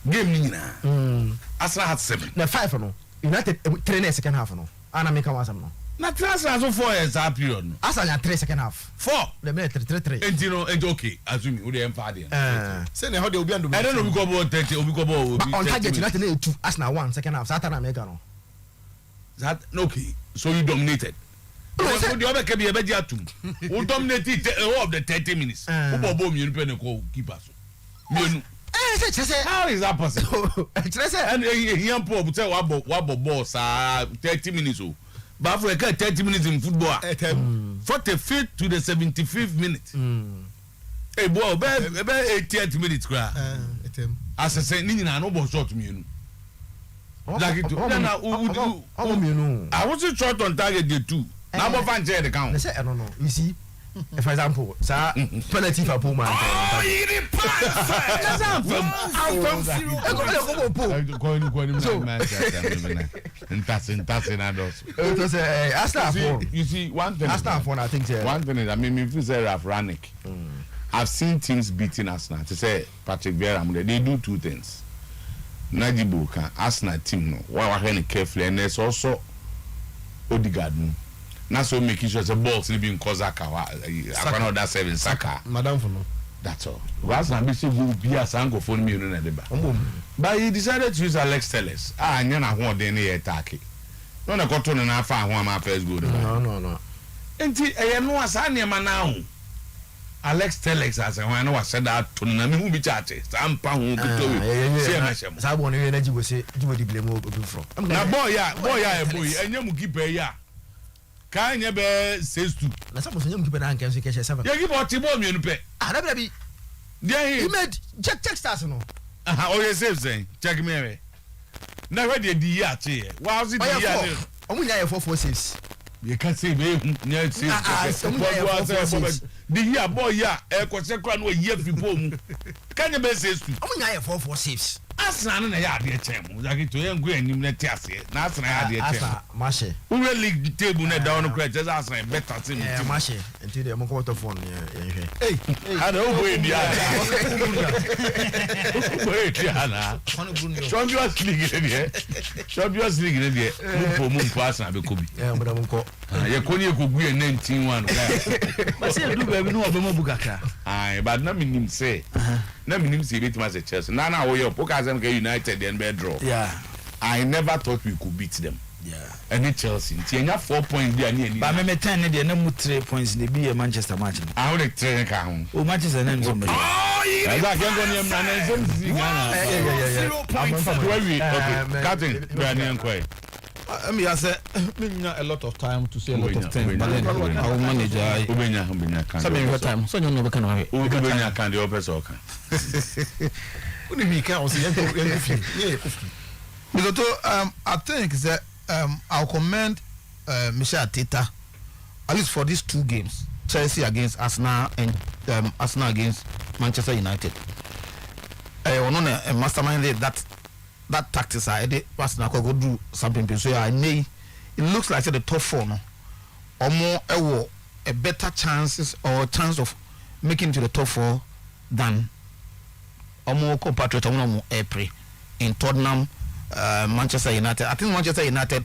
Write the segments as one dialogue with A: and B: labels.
A: game nina. Arsenal had 7.
B: Na 5 no. United 3 in the second half no. Ana make am no.
A: Na transfer so 4 years that period no.
B: Arsenal 3 second half.
A: 4.
B: The minute 3.
A: And you know, and okay, assume we dey emfa there.
C: Say na how dey obi and
A: I don't know we go about 30, we go about
B: on target United 2, Arsenal 1 second half. Saturday make no.
A: That okay. So you dominated. The other can be a better too. Who dominated all of the 30 minutes. Who bomb you pen ko keeper so. How is that possible? And young Paul say what ball 30 minutes oh. But for 30 minutes in football. 45th to the 75th minute. Hey boy, about 80th minutes cry. As I say, Nina no ball shot me. Like it. I wasn't short on target day 2. Now what fan the count?
B: I don't know. You see, for example, sir, penalty for poor man.
A: Oh, he you see, one thing.
B: I think
A: one thing is, I mean, if you say Rafranic, I've seen teams beating Arsenal. To say Patrick Vieira, they do 2 things. Najibu can Arsenal team no. Why we're carefully, and there's also Odegaard. Now so making sure the balls being Kozaka. I cannot that 7 Saka.
C: Madam for no.
A: That's all. Arsenal be will be a sango for me in the bar. But he decided to use Alex Telles. And you know what they attack. No, I got to an half hour my first good.
B: No.
A: And I know as I am now. Alex Telles as I know I said that to me who be charged. I'm pound.
B: Sabon energy was say you would blame from.
A: Now boy, and you keep a ya. Can you be says to?
B: Na some of them keep an anchor catch 7.
A: You give what Tibom you pay.
B: Ah, that be.
A: Yeah,
B: he made check stars no.
A: Oh, you say check me. Now ready the year che. Wow, is it the year?
B: Omu nya 446.
A: You can say me nya say. The year boy ya e kwese kwa no year people mu. Can you be says to?
B: Omu nya 446.
A: Arsenal na ya de chem. Like to yan go anim na ti ase. Na Arsenal ya de chem.
B: Mashe.
A: We league table na down no just Arsenal better team.
B: Mashe. Until the mo to phone
A: Hey, I know boy dia. Boy dia na. Champions League there. Mu Arsenal be kobi.
B: Mo ko.
A: Ye koni e kogu e 19-1.
B: But say do baby no obemo bugaka.
A: But na minim say. Na minim say beat as a Chelsea. Na we your poker them United then be draw.
B: Yeah.
A: I never thought we could beat them.
B: Yeah.
A: Any Chelsea. Tienya 4 points there ni.
B: But me 10 dey na mu 3 points dey be a Manchester match.
A: I will train ka ho.
B: O Manchester na nso.
A: Oh, yeah. That can go near man and some Yeah. Captain, Brian Kwai.
C: I mean, I said, a lot of time to say a lot of things, but then I will manage. Some time, so you know, can have it.
A: Can the opposite or
C: because I think that I'll commend Michel Arteta at least for these 2 games, Chelsea against Arsenal and Arsenal against Manchester United. I want to mastermind that tactics I did Arsenal go do something so I may it looks like the top 4 no or more a better chance of making it to the top 4 than or more compatriot or more April in Tottenham, Manchester United. I think Manchester United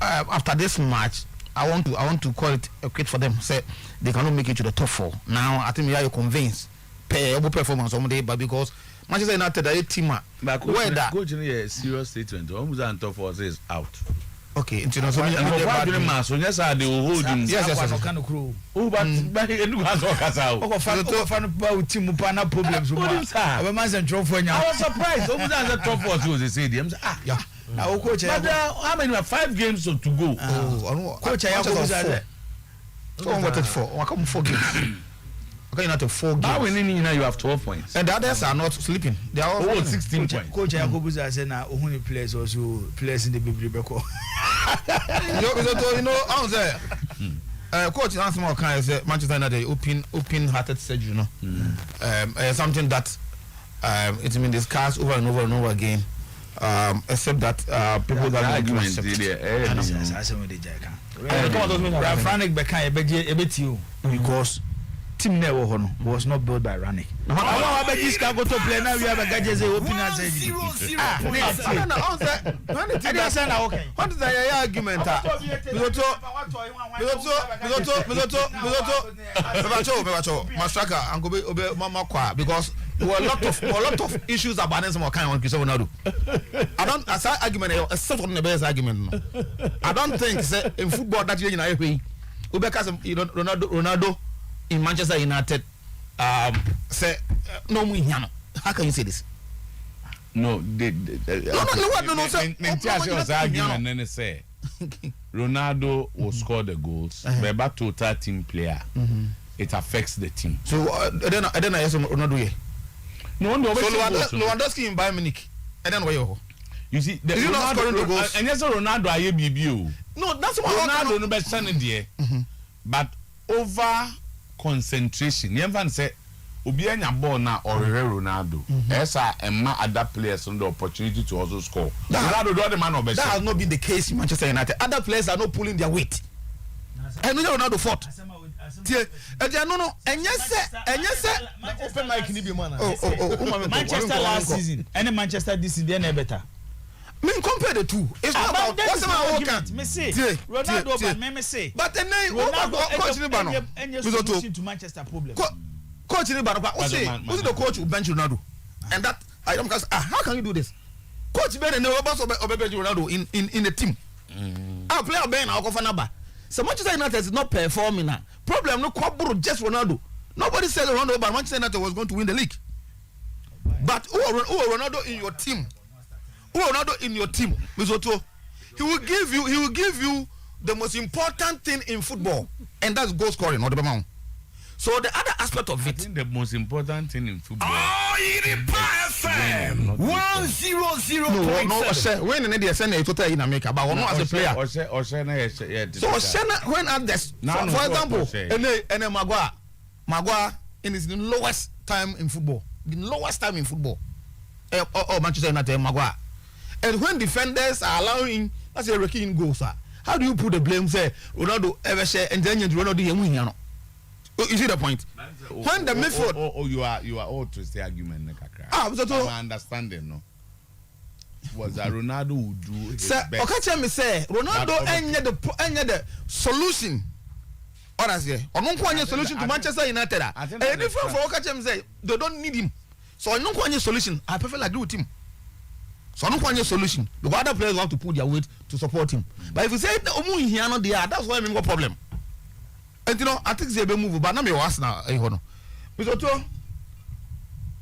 C: after this match I want to call it a credit for them. Say they cannot make it to the top 4. Now I think we are convinced pay performance on day, but because Manchester United are a team
A: where that coach in a serious statement almost on top 4 is out.
C: Okay, you know, so
A: yes, I do hold him.
C: Yes,
B: kind of crew.
A: Oh, but you has all
B: team problems. I
A: was surprised. Almost as a top 4 to the stadium.
C: Yeah.
B: Now, coach,
A: how many 5 games to go?
B: Coach, I have
C: 4. I come 4 games. Okay, not 4 games.
A: How winning you have 12 points.
C: And the others are not sleeping. They are all
A: 16 points.
B: Coach Yakobuza said now only players also players in the baby beko.
C: You know, I was there. Coach answer more kind of Manchester United open hearted surgery, you know. Something that it's been discussed over and over and over again. Except that people that
A: argument
B: Frank Beckham because
D: team never was not built by Ranick. Now I bet this guy go to play now. We have a gadget open as a
C: what is the argument? Because there were a lot of issues about this kind of Ronaldo. I don't as an argument except for the best argument. I don't think in football that you know Ronaldo in Manchester United say no how can you say this?
A: No,
C: argument
A: say Ronaldo will score the goals, but about total team player, it affects the team.
C: So then I ask Ronaldo here.
A: So
C: Lewandowski in Bayern Munich, and then where
A: you see, the Ronaldo, and yes, Ronaldo I BBU.
C: No, that's what
A: Ronaldo no best son there. But over concentration, you ever say Obi anya ball na or Ronaldo. Esa emma other players on the opportunity to also score. Ronaldo do the man of best.
C: That has not been the case in Manchester United. Other players are not pulling their weight. And Ronaldo fought. No. And yes,
B: open mic ni be man.
D: Manchester last season and Manchester this season they better.
C: Me compare the two. It's not about what's my
D: argument. Me say Ronaldo but me say.
C: But then
D: Ronaldo
C: coach ni bano.
D: Solution to Manchester problem.
C: Coach ni bano. Who's the coach who bench Ronaldo? And that I don't how can you do this? Coach Ben and Roberts bench Ronaldo in the team. Our player Ben our governor. So Manchester United is not performing now. Problem no Kwaburo just Ronaldo. Nobody said Ronaldo, but Manchester United was going to win the league. But who Ronaldo in your team? Who Ronaldo in your team? Mizoto, he will give you the most important thing in football, and that's goal scoring or the amount. So the other aspect of it,
A: I think the most important thing in football.
B: FM 100.
C: No. When in India send a total in America, but one as a player. So when at this, for example, and Maguire in his lowest time in football, Manchester United Maguire, and when defenders are allowing, let's say, Ricky in goals, how do you put the blame? Say Ronaldo ever share and then Ronaldo. You see the point? When the midfield,
A: you are all to the argument.
C: My
A: understanding, no. Was that Ronaldo would do his best.
C: Okay, me say Ronaldo any the solution. Or as here, or no solution to Manchester United. And different for okay, say they don't need him. So no one solution. I perfectly agree with him. So no one solution. The other players want to put their weight to support him. But if you say that's why I mean what problem. And I think they be move, but now me was now. Because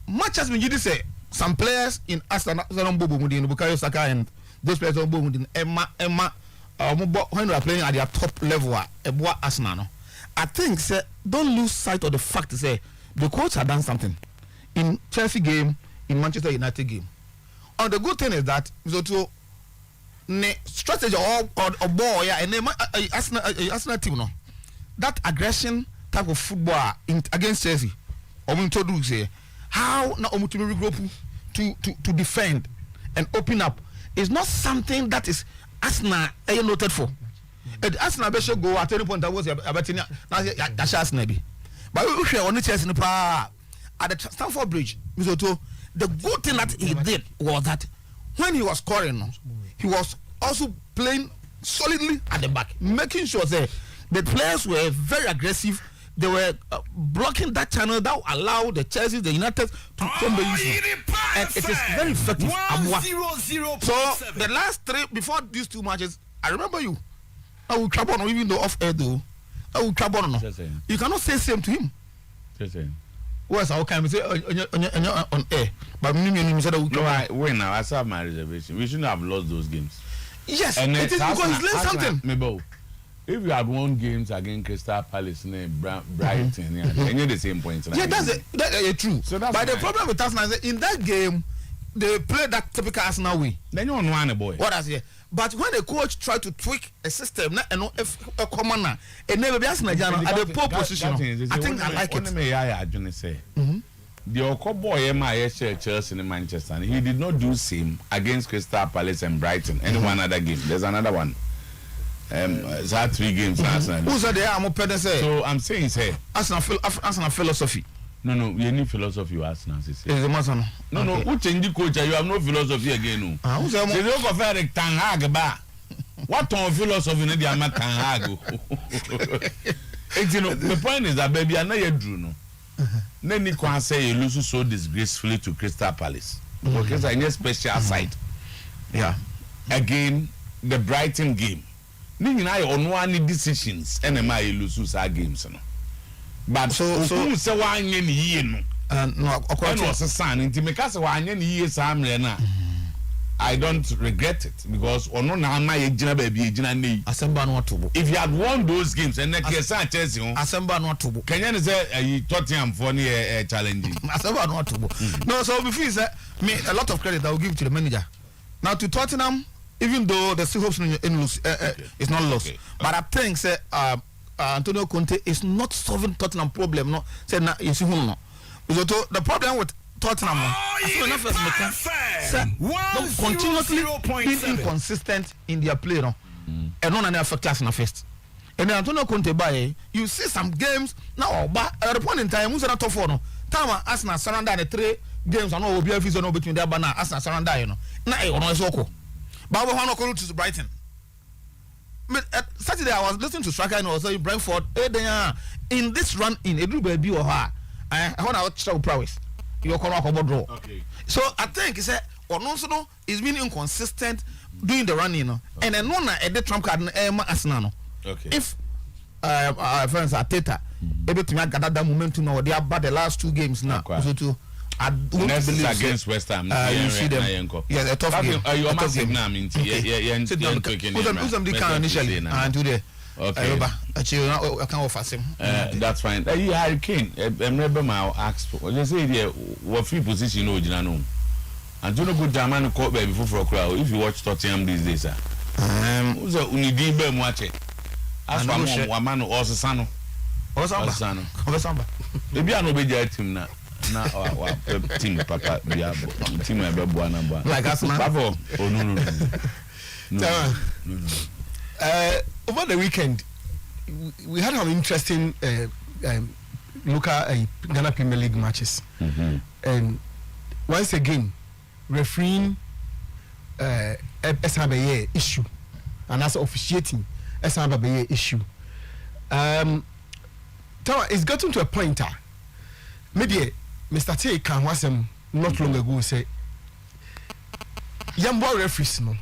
C: much as we say some players in Arsenal, Bukayo Saka and those players on Boomudin, Emma, when we are playing at their top level, Arsenal. I think don't lose sight of the fact that the coach had done something in Chelsea game, in Manchester United game. And the good thing is that strategy or ball, and Arsenal team, no. That aggression type of football against Chelsea, or we told you how now to defend and open up is not something that is Arsenal noted for. And Arsenal should go at any point that was about Arsenal. But we share on the Chelsea at the Stamford Bridge. The good thing that he did was that when he was scoring, he was also playing solidly at the back, making sure that the players were very aggressive. They were blocking that channel that allowed the Chelsea, the United to come the issue. And it is very effective. So the last three, before these two matches, I remember you. I will trouble on, even though off air though. I will trouble on. You cannot say same to him. What's our kind of say on air? But
A: when I saw my reservation, we shouldn't have lost those games.
C: Yes, and it is because he's learned something.
A: If you had won games against Crystal Palace and Brighton, and you're the same point.
C: Yeah, that's true. So that's but the problem with Arsenal is in that game, they played that typical Arsenal way.
A: Then you want a boy.
C: What I say? But when the coach tried to tweak a system, a commander, and never be Arsenal at the poor position, I think I like it.
A: The Okoboy Chelsea in Manchester, he did not do same against Crystal Palace and Brighton. And one other game. There's another one. that 3 games Arsenal.
C: Who said they are more better say?
A: So I'm saying say
C: Arsenal philosophy.
A: no, you need philosophy you Arsenal say.
C: Is the matter?
A: No, who change the coach you have no philosophy again no.
C: Who say
A: They don't go for Ten Hag ba. What on philosophy no dey am Ten Hag. You know, the point is that baby I know you drew no. Then you can say you lose so disgracefully to Crystal Palace. Because I need special side.
C: Yeah.
A: Again, the Brighton game. Nina on one decisions and you lose our games no. But so say one year no.
C: No,
A: according to son into me case one year Samuel na. I don't regret it because ono na na ye gina baby ye gina nei.
C: Asemba no tobo.
A: If you had won those games and next year Chelsea on
C: Asemba no tobo.
A: Kenyan say Tottenham for any challenge.
C: Asemba no tobo. No, so before say me a lot of credit I will give to the manager. Now to Tottenham, even though the still hopes it's not lost, okay. But I think say Antonio Conte is not solving Tottenham problem. No, say na you see no. So the problem with Tottenham, continuously being inconsistent in their play, no, and not affect us in the first. And then Antonio Conte by you see some games now, but at the point in time, who's not tough for no? Time Arsenal surrender the 3 games, I know will be a few between their banner, Arsenal surrender, you know. Now I know it's okay. But we want to go to Brighton. Saturday I was listening to Striker and I was saying Brentford, in this run in a baby or her, I want to show prowess. You're draw. Okay. So I think it's Onoso is being inconsistent doing the running, and then one at the trump card Arsenal. Okay. If our friends are Teta, able to make that momentum now, they are bad the last 2 games now. So to I don't believe
A: against West Ham.
C: You see them. Yeah, a tough game.
A: You are massive now. Yeah.
C: Sit down. Who's them initially and today. Okay. Actually, I can't offer him.
A: That's fine. Harry Kane. Remember my asked for. They say there what free position you know. And you know good German court baby for a crowd. If you watch Tottenham these days, who's a Unidimbe Mwache? As one man or Sano. Or Samba. Maybe I know be team now. Na team papa biabo team ebe bua number
C: like Arsenal.
A: Oh no.
B: Over the weekend we had some interesting local Ghana Premier League matches. And once again refereeing SABA issue and as officiating SABA issue. It's gotten to a point maybe Mr. T can was not long ago say Yambo referees no.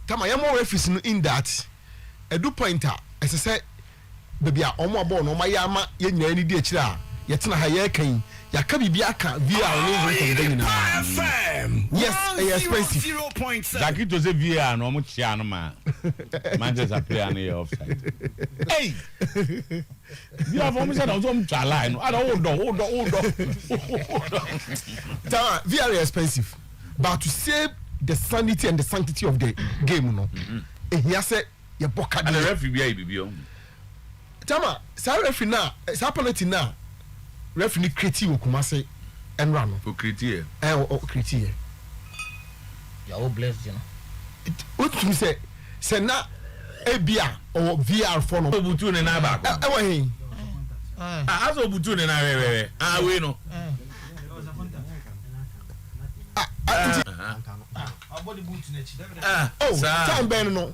B: Tama Yambo referees no in that a do pointer as I said baby a omo ball no ma yama ye nya ani di akira ye tena ha ye kan ya ka bibia aka VR no zo ko FM. Yes, expensive.
D: 0.7.
A: Zaki to say VR no mo chia no ma. Manchester player no offside. Hey. You have almost said I was on line. I don't hold on.
B: Very expensive. But to save the sanity and the sanctity of the game, no. He has said, "You book
A: and the referee be on."
B: Tama, sa referee now, sa penalty now. Referee create o Kumase and run.
A: For create.
B: Create.
C: You are blessed, you know.
B: What you say na Abia or VR for no.
A: Obutu ne na ba ko.
B: He.
A: Aso obutu ne na we. We no.
B: Time ben no.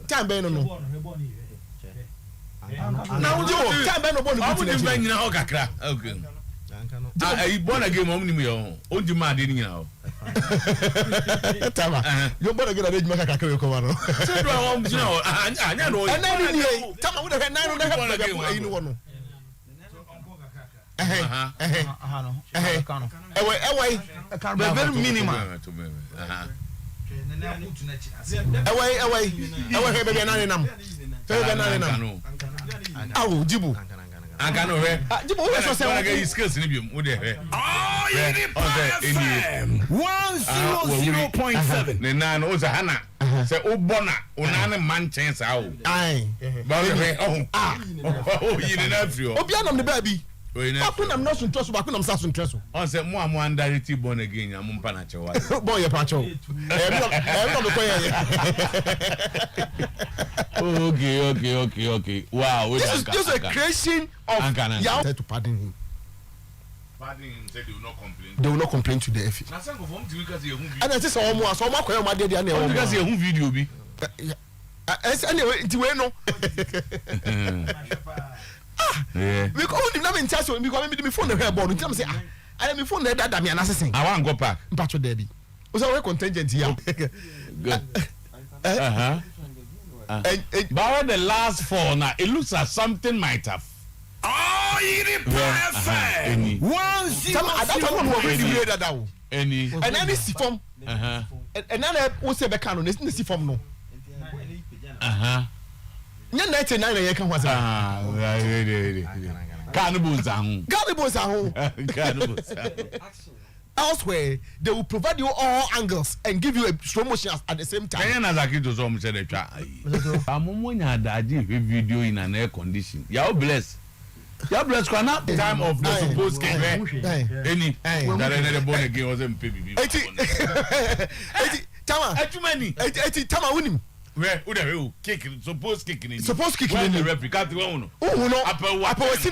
B: Now you time ben no body boot
A: ne ben nyina ho kakra. Okay. Born again omni me o. Ondi ma de nyina ho.
B: Tama. You born again ade juma kakra ko ma no.
A: Say do am nyina ho. Anya no.
B: And now ni tama we dey nine no dey have to go no. Very minimal. Jibu.
A: Ankano he.
B: Jibu we so say
A: we skills ni bi mu de he.
D: Oh, you 100.7.
A: Ne na no za hana. Say ubona unane man chance awo.
B: Ai.
A: Ba we oh. Oh, you na free.
B: Obi anam the baby. Bakuna I'm not interested. Bakuna I'm not interested.
A: On say mo am directly born again. I'm mpana chewa.
B: Boy, you pancho.
A: Okay. Wow.
B: This is just a creation of Yao to pardon him.
A: Pardon him. Said they will not complain.
B: They will not complain to the FA.
A: Na say go form to because you video.
B: And I say so mo koyo ma dey there na.
A: Because you video bi.
B: Anyway, it we no.
A: Yeah.
B: Because him na me ntia so because me phone na hair ball. Ntia me say I me phone na that me anasesen.
A: I want go park.
B: Mpacho there bi. O say we contingent here.
A: Good. But the last four now, it looks like something might have.
E: Oh, it perfect.
A: Any.
E: 1-0.
A: Any.
B: And then this form. And then we say Becano, this form no. Nya 99 na yeka hwasa.
A: Cannibals are
B: home. Elsewhere, they will provide you all angles and give you a slow motion at the same time.
A: Kenya na zakito so mo say dey twa. Amomo nya daji video in an air condition. You bless. You bless kwana time of the supposed kick. Any. That the born again was MPB.
B: Tama.
A: Etumani.
B: Tama unim.
A: Where would have kick supposed kicking in.
B: Supposed kicking in
A: the replica one.
B: Oh no. Apa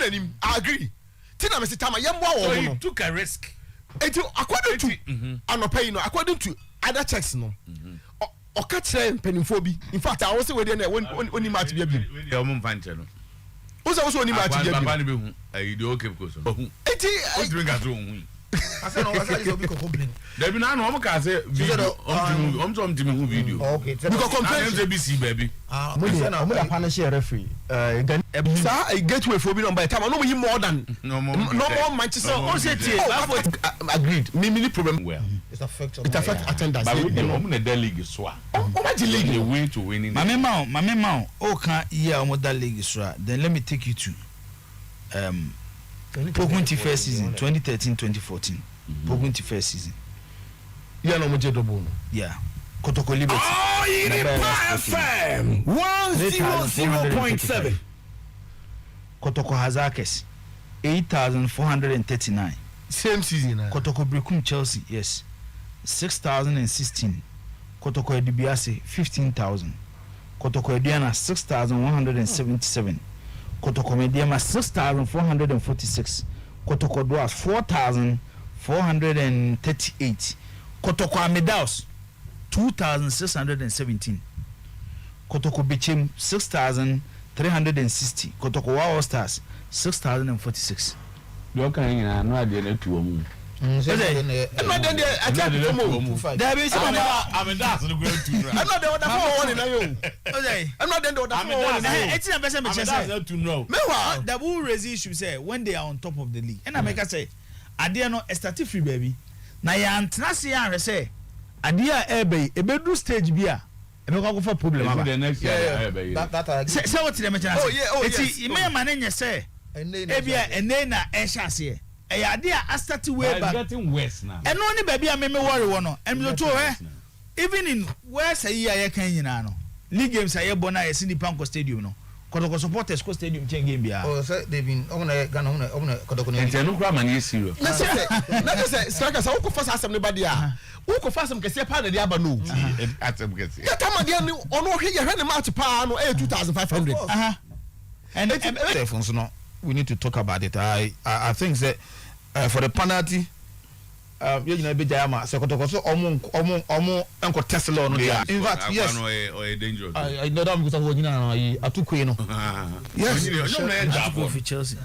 B: him. I agree. Tina me say Tama yemwa wo no.
A: So he took a risk.
B: According to according to other checks no. Oka kire mpanimfo bi. In fact, I was say we dey na oni match bi abi.
A: We dey omo fanche no.
B: Also oni match bi abi.
A: Papa ni be hu. Ayi dey okay because.
B: Eti
A: o drink at home.
C: I said no, I said you be complain.
A: There be na no omo ka say video. Omo hu video.
C: Okay.
A: Because complain MBC baby.
C: Mo da punish referee.
B: Sir, I get way for be by time. No more than no more Manchester. Agreed. Me problem.
C: Well, it affects
B: attendance.
A: But we the league so. The way to winning.
D: Mama, okay, yeah, omo that league so. Then let me take you to Pokunti first season 2013-2014. Pokunti first season.
B: Yeah, no mo je double.
D: Yeah. Kotoko Liberty.
E: Oh, it is FM 100.7.
D: Kotoko Hazakes 8,439.
B: Same season.
D: Kotoko Brekum Chelsea, yes, 6,016. Kotoko Edibiase 15,000. Kotoko Ediana 6,177. Kotoko Mediama 6,446. Kotoko Duas 4,438. Kotoko Amedaus 2,617. Kotoko Bichim 6,360. Kotoko Wow Stars 6,046.
A: You can no idea na tu omu.
B: I'm not there. I tell you
D: There be some
A: I'm that's the going to.
B: I'm not there with the 4-1 in you.
D: Okay.
B: I'm not there with the 4-1 in you.
D: It's not person me say.
A: To know.
B: Meanwhile,
D: The will raise issue say when they are on top of the league. And I make say ade no start free baby. Na ya antena se ya say ade a ebe ebedu stage bia ebe go for problem aba.
A: The next year
C: that
D: Say what the mention.
B: Oh yeah,
D: It's me man enye say ebia ene na ehya ase. E ya ade a start way back.
A: Getting worse now.
D: And only baby a me worry one no. And to even in where say ya kan nyina no. League games aye bona e sini Panko Stadium no. Kotoko supporters ko stadium chen game bia.
C: Oh, say they've been on Ghana Kotoko
A: And no crime man serious.
B: na say strikers who go first asem nobody a. Who go first asem kese pa na dia aba no.
A: Atem kese.
B: That time dia no ono hwe ye hwe ne match pa no 2,500.
D: And
C: telephones no. We need to talk about it. I think that for the penalty you know be jama se Kotoko so omo enko Tesla no. In fact, yes.
A: Or dangerous.
C: I know that because of what you know atukwe no.
B: Yes.
D: go for Chelsea.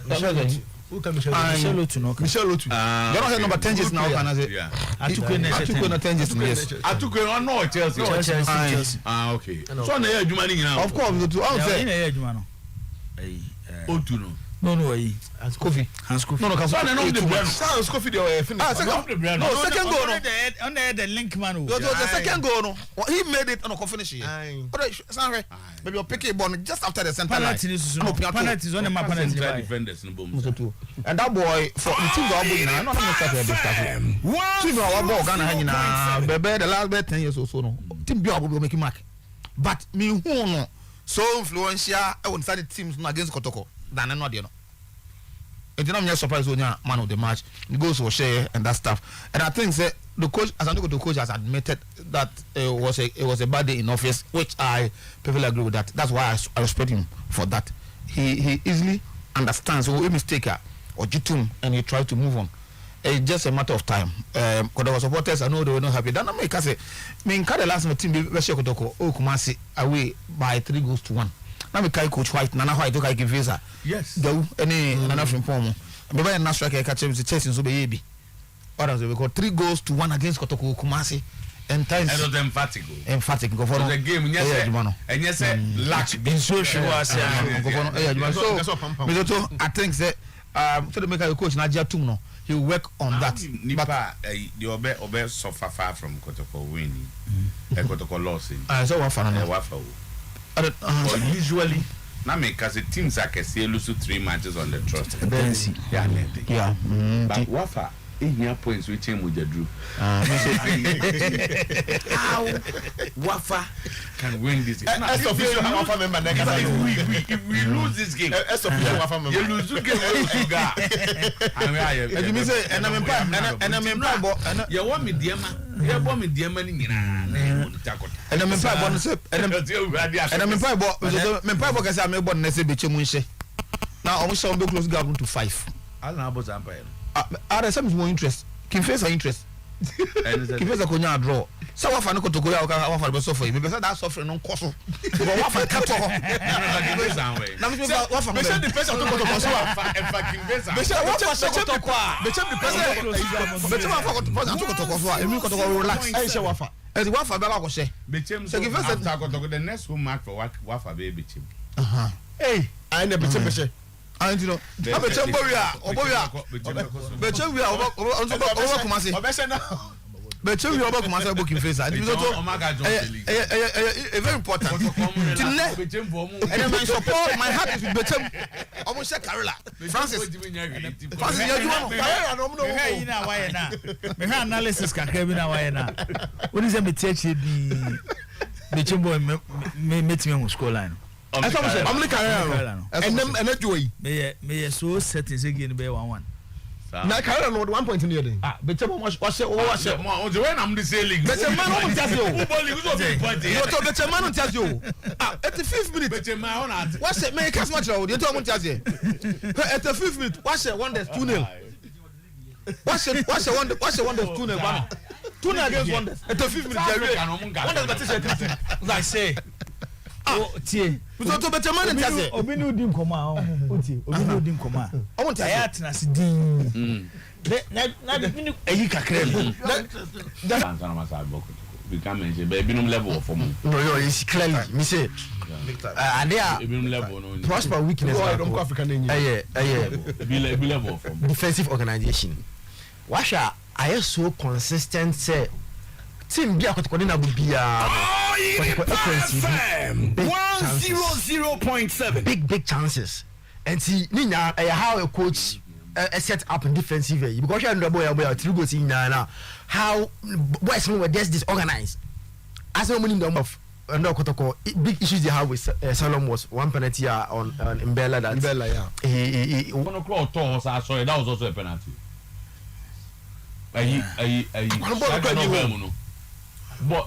C: Who can
D: Michel Otu no.
B: Michel Otu.
C: You don't have number 10 just now can I say.
A: Yeah.
D: Atukwe
C: Atukwe 10 just yes.
A: Atukwe no Chelsea.
D: Chelsea.
A: Okay. So na ya adwuma ni nyina.
C: Of course, to
D: Yeah,
C: say.
D: in a adwuma no.
A: Otu no.
D: No,
C: Hans Kofi.
D: No,
A: So na no the brand.
B: Sounds coffee dey finish.
C: No, second goal no.
D: On the link man.
C: The second goal no. He made it on a finish here. But sorry. Maybe you pick a ball just after the center line.
D: Penalties on the map penalty.
A: Defenders no bom.
C: And that boy for the team that boy na no start to discuss. Team our ball Ghana hang na bebe the last 10 years or so no. Team bi will make mark. But me who no so influential I won side teams no against Kotoko than no there no. It's not me surprised when you're man of the match. The goals will share and that stuff. And I think that the coach, as I know, the coach has admitted that it was a bad day in office, which I perfectly agree with that. That's why I respect him for that. He easily understands a mistake or jitum and he tries to move on. It's just a matter of time. Because there was supporters, I know they were not happy. Then I make say, the last team be Kumasi away by 3-1. Now me coach White, Nana White, okay, give visa.
D: Yes.
C: Go any Nana from Pomo. Maybe I'm not sure I catch him. The chase in Sobebi. Others we got 3-1 against Kotoko Kumasi. And times.
A: And of emphatic.
C: Emphatic. Go for
A: the game. Yes, and yes, lack.
C: In so sure was. So, I think that to the make a coach Nadia Tumno, he will work on that.
A: Nipa, the obe suffer far from Kotoko winning. Kotoko losing.
C: So what for?
A: Usually, now because the teams are can see lose 3 matches on the trust.
C: Yeah.
A: But Wafa, in your points, we change with the Drew. How Wafa can win this?
B: As official Wafa member,
A: if we lose this game,
B: as official Wafa member,
A: you lose the game.
C: And you say, and I'm in Bible, and
A: you want me, dear man. You want me, dear man,
C: and I'm in Bible, and I'm in Bible, because I'm able to say Bichemunche. Now, I wish I will close government to 5.
A: I don't know about Zampire.
C: Are some more interest? Confess interest. Confess a conya draw. So what for no to go out for the sofa? Because that's suffering on cost. What for cut off? Now, what for the person to go to Kosovo?
A: The next home match for Wafa baby.
B: Hey, I never say.
C: I don't know. I'm a chamboria. But you are about to booking face. I do very important. And my support, my heart is with Betem. Almost said Carola. Francis,
D: you know why now? My analysis can have now. What is a teach the chamber meet me on school line?
B: I'm the career. And then and that way.
D: May so set is again be 1-1.
B: Na career no 1 point in the day.
C: but you was
A: when I'm the sailing.
C: But a man won't tell you.
A: You
C: But a man won't tell you. At the 5th minute.
A: But my own answer.
C: What's it? Make as much road. You don't want to tell you. At the 5th minute. What's it? 1-2-0. What's it? 1-2-0. 2-0 against 1. At the 5th minute.
D: I say. Oh, tie.
C: So to better man tell you.
D: Obi no di nkoma o. Obi no di nkoma. I want to ayat na se din. Na de eyi kakra ni.
A: That's not my side book. We can mention baby no level for me.
C: No, it's clearly me say. And there
A: level no.
C: prosper weakness.
B: Don't African name.
A: Be level for me.
C: Defensive organization. Washa I so consistent say team bi akotokode na bia.
E: FM 100.7
C: big chances and see Nina how a coach set up in defensive because you are boy 3 goals in now how boys were disorganized as a winning number of big issues they have with Salom was 1 penalty on Mbella that
A: he 1 o'clock toss I saw that was also a penalty but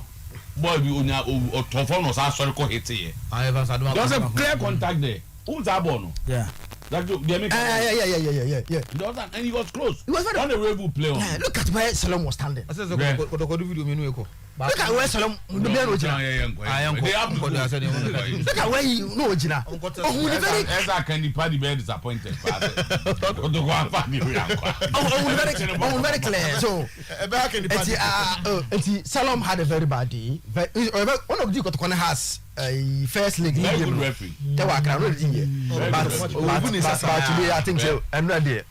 A: boy we onya o tofo no sa sorry ko hit here there's a clear contact there who's that ball no
D: yeah
A: that they make
C: yeah
A: and he was close
C: he was very
A: on the rebel play on
C: look at where Salom was standing I said video menu eko look at where Salom the man
A: they have to
C: look at where he no ojina oh very
A: esa can the party be disappointed
C: very clear so back in the party Salom had a very bad day one of the Kotoko has a first league game they were already but today I think so I'm not there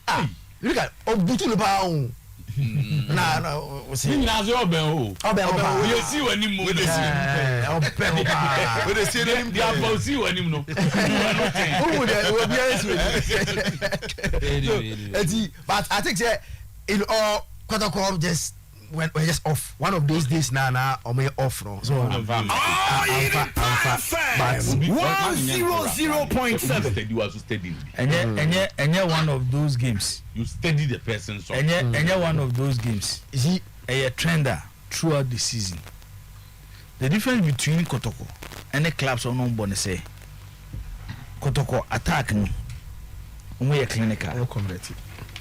C: look at Obutu le ba o na we see
A: na ze oben o we see wani mu we see
C: oben o
A: we dey see them dia for see wani mu no
C: who we be answer but I think say in all Kotoko just when we're just off. One of those days now, or may off no. So
E: All Yiri FM 100.7.
A: You also steady.
D: And one of those games.
A: You steady the person. So.
D: And one of those games. Is he a trender throughout the season? The difference between Kotoko and the clubs on Bonne say Kotoko attack no. We clinical.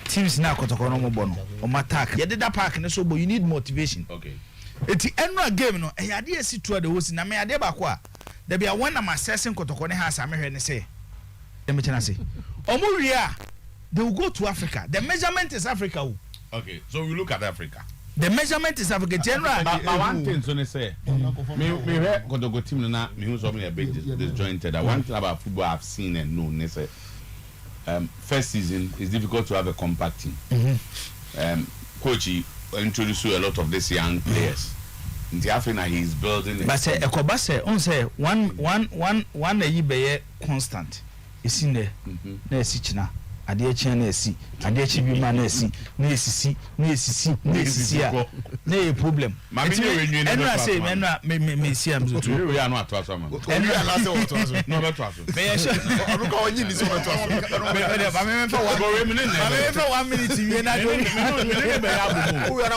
D: Teams now Kotoko no bono. O attack. You did that park and so but you need motivation.
A: Okay.
D: It's the end game no. E ade asi to the host na me ade ba ko a. There be when I'm assessing Kotoko ne has am here say. Let me tell you say. Omuria they will go to Africa. The measurement is Africa.
A: Okay. So we look at Africa.
D: The measurement is Africa general.
A: But one thing so they say. Me heard Kotoko team na me who so me a bit disjointed. One thing about football I've seen and known they say first season it's difficult to have a compact team. Coach introduced you a lot of these young players. In the Africa he's building.
D: But say Ekoba say on say one a year constant. It's in there. Na esichina. Ade chen na esi. Ade chi bi ma na esi. Na esisi a. Na e problem.
A: Mami ni we nwi na.
D: Enu say me see am so too.
A: We are not to aso man.
B: Enu ya last one to aso.
A: No better aso.
D: Me yes.
B: Oruka onyi ni so to aso.
D: Me for 1 minute we na do.
A: Me be ya bubu.
B: We are